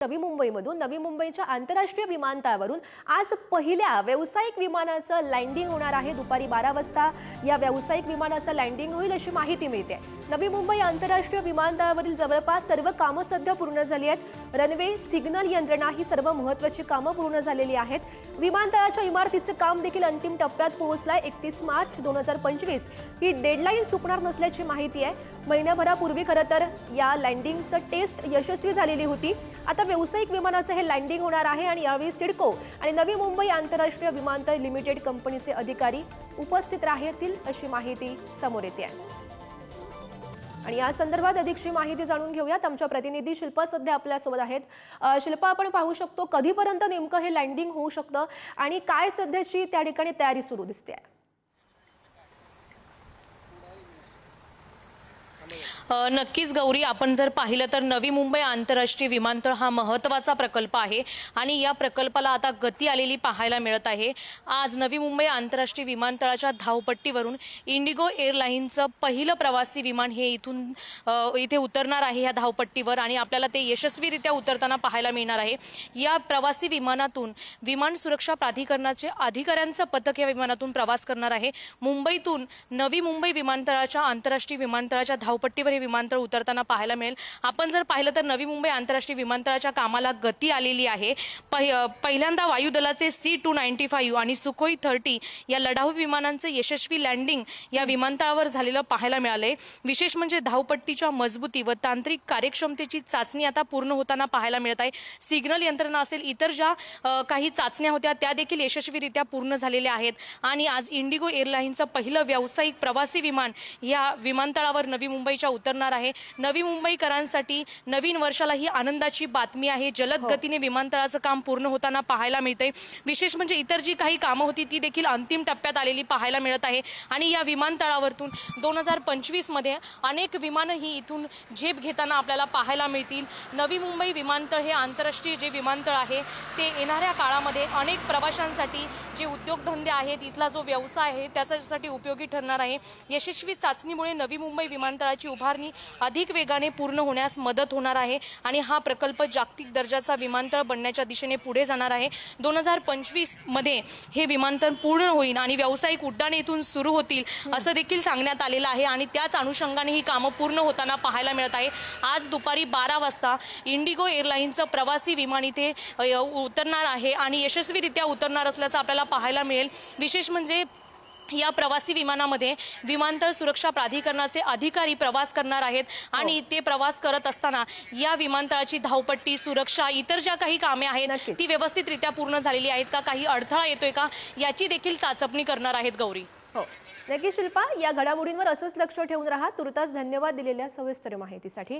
नवी मुंबईमधून नवी मुंबईच्या आंतरराष्ट्रीय विमानतळावरून आज पहिल्या व्यावसायिक विमानाचं लँडिंग होणार आहे। दुपारी 12 वाजता या व्यावसायिक विमानाचं लँडिंग होईल अशी माहिती मिळते। नवी मुंबई आंतरराष्ट्रीय विमानतळावरील जवळपास सर्व कामं सध्या पूर्ण झाली आहेत। रनवे, सिग्नल यंत्रणा ही सर्व महत्त्वाची कामं पूर्ण झालेली आहेत। विमानतळाच्या इमारतीचे काम देखील अंतिम टप्प्यात पोहोचलाय। 31 मार्च 2025 ही डेडलाईन चुकणार नसल्याची माहिती आहे। महिन्याभरापूर्वी खरं तर या लँडिंगचं टेस्ट यशस्वी झालेली होती। आता व्यावसायिक विमानाचं हे लँडिंग होणार आहे आणि यावेळी सिडको आणि नवी मुंबई आंतरराष्ट्रीय विमानतळ लिमिटेड कंपनीचे अधिकारी उपस्थित राहतील अशी माहिती समोर येते आहे। आणि या संदर्भात अधिकची माहिती जाणून घेऊयात। आमच्या प्रतिनिधी शिल्पा सध्या आपल्या सोबत आहेत। शिल्पा, आपण पाहू शकतो कधीपर्यंत नेमकं हे लँडिंग होऊ शकतं आणि काय सध्याची त्या ठिकाणी तयारी सुरू दिसते आहे? नक्कीच गौरी, आपण जर पाहिलं तर नवी मुंबई आंतरराष्ट्रीय विमानतळ हा महत्त्वाचा प्रकल्प आहे आणि या प्रकल्पाला आता गती आलेली पाहायला मिळत आहे। आज नवी मुंबई आंतरराष्ट्रीय विमानतळाच्या धावपट्टीवरून इंडिगो एअरलाइन्सचं पहिलं प्रवासी विमान हे इथे उतरणार आहे या धावपट्टीवर आणि आपल्याला ते यशस्वीरित्या उतरताना पाहायला मिळणार आहे। या प्रवासी विमानातून विमान सुरक्षा प्राधिकरणाचे अधिकाऱ्यांचं पथक या विमानातून प्रवास करणार आहे। मुंबईतून नवी मुंबई विमानतळाच्या आंतरराष्ट्रीय विमानतळाच्या धावपट्टीवर विमानतळ उतरताना पाहायला मिळेल। आपण जर पाहिलं तर नवी मुंबई आंतरराष्ट्रीय विमानतळाच्या कामाला गती आलेली आहे। पहिल्यांदा वायुदलाचे C-295 आणि सुखोई 30 या लढाऊ विमानांचं यशस्वी लँडिंग या विमानतळावर झालेलं पाहायला मिळालंय। विशेष म्हणजे धावपट्टीच्या मजबूती व तांत्रिक कार्यक्षमतेची चाचणी आता पूर्ण होताना पाहायला मिळत आहे। सिग्नल यंत्रणा असेल, इतर ज्या काही चाचण्या होत्या त्या देखील यशस्वीरित्या पूर्ण झालेल्या आहेत आणि आज इंडिगो एअरलाइन्सचं पहिलं व्यावसायिक प्रवासी विमान या विमानतळावर नवी मुंबईच्या उतरणार आहे। नवी मुंबईकरांसाठी नवीन वर्षाला ही आनंदाची बातमी आहे। जलद गतीने विमानतळाचं काम पूर्ण होताना पाहायला मिळते। विशेष म्हणजे इतर जी काही कामं होती ती देखील अंतिम टप्प्यात आलेली पाहायला मिळत आहे आणि या विमानतळावरून 2025 मध्ये अनेक विमानं ही इथून झेप घेताना आपल्याला पाहायला मिळतील। नवी मुंबई विमानतळ हे आंतरराष्ट्रीय जे विमानतळ आहे ते येणाऱ्या काळामध्ये अनेक प्रवाशांसाठी जे उद्योगधंदे आहेत, इथला जो व्यवसाय आहे त्यासाठी उपयोगी ठरणार आहे। यशस्वी चाचणीमुळे नवी मुंबई विमानतळाची उभारणी अधिक वेगाने पूर्ण होण्यास मदत होणार आहे आणि हा प्रकल्प जागतिक दर्जाचा विमानतळ बनण्याच्या दिशेने पुढे जाणार आहे। 2025 मध्ये हे विमानतळ पूर्ण होईल आणि व्यावसायिक उड्डाणे इथून सुरू होतील असं देखील सांगण्यात आलेलं आहे आणि त्याच अनुषंगाने ही कामं पूर्ण होताना पाहायला मिळत आहे। आज दुपारी 12 वाजता इंडिगो एअरलाइन्सचं प्रवासी विमान इथे उतरणार आहे आणि यशस्वीरित्या उतरणार असल्याचं आपल्याला पाहायला मिळेल। विशेष म्हणजे या प्रवासी विमानामध्ये विमानतळ सुरक्षा प्राधिकरणाचे अधिकारी प्रवास करणार आहेत आणि ते प्रवास करत असताना या विमानतळाची धावपट्टी, सुरक्षा, इतर ज्या काही कामे आहेत ती व्यवस्थितरित्या पूर्ण झालेली आहेत का, काही अडथळा येतोय का याची देखील चाचपणी करणार आहेत गौरी। हो, नक्की शिल्पा, या घडामोडींवर असंच लक्ष ठेवून राहा। तुर्तास धन्यवाद दिलेल्या सविस्तर माहितीसाठी।